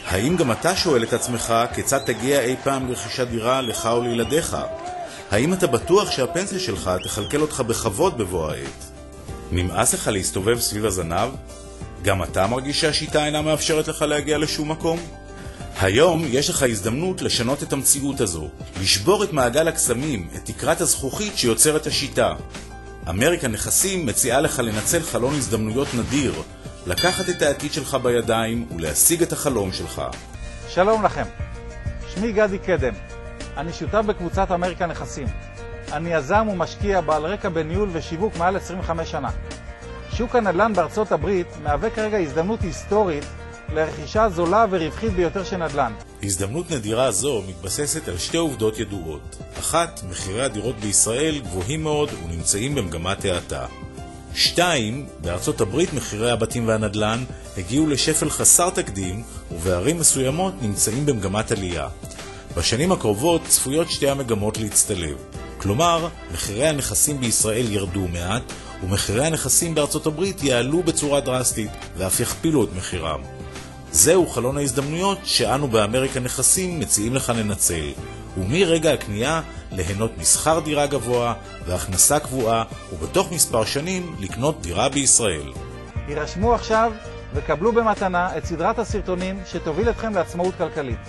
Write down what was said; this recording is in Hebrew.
האם גם אתה שואל את עצמך כיצד תגיע אי פעם לרכישת דירה לך או לילדיך? האם אתה בטוח שהפנסיה שלך תכלכל אותך בכבוד בבוא העת? נמאס לך להסתובב סביב הזנב? גם אתה מרגיש שהשיטה אינה מאפשרת לך להגיע לשום מקום? היום יש לך הזדמנות לשנות את המציאות הזו, לשבור את מעגל הקסמים, את תקרת הזכוכית שיוצרת השיטה. אמריקה נכסים מציעה לך לנצל חלון הזדמנויות נדיר, לקחת את העתיד שלך בידיים ולהשיג את החלום שלך. שלום לכם, שמי גדי קדם, אני שותף בקבוצת אמריקה נכסים. אני יזם ומשקיע בעל רקע בניהול ושיווק מעל 25 שנה. שוק הנדל"ן בארצות הברית מהווה כרגע הזדמנות היסטורית לרכישה זולה ורווחית ביותר של נדל"ן. הזדמנות נדירה זו מתבססת על שתי עובדות ידועות. אחת, מחירי הדירות בישראל גבוהים מאוד ונמצאים במגמת האטה. 2, בארצות הברית מחירי הבתים והנדל"ן הגיעו לשפל חסר תקדים ובערים מסוימות נמצאים במגמת עלייה. בשנים הקרובות צפויות שתי המגמות להצטלב. כלומר, מחירי הנכסים בישראל ירדו מעט ומחירי הנכסים בארצות הברית יעלו בצורה דרסטית ואף יכפילו את מחירם. זהו חלון ההזדמנויות שאנו באמריקה נכסים מציעים לך לנצל, ומרגע הקנייה ליהנות משכר דירה גבוה והכנסה קבועה, ובתוך מספר שנים לקנות דירה בישראל. הירשמו עכשיו וקבלו במתנה את סדרת הסרטונים שתוביל אתכם לעצמאות כלכלית.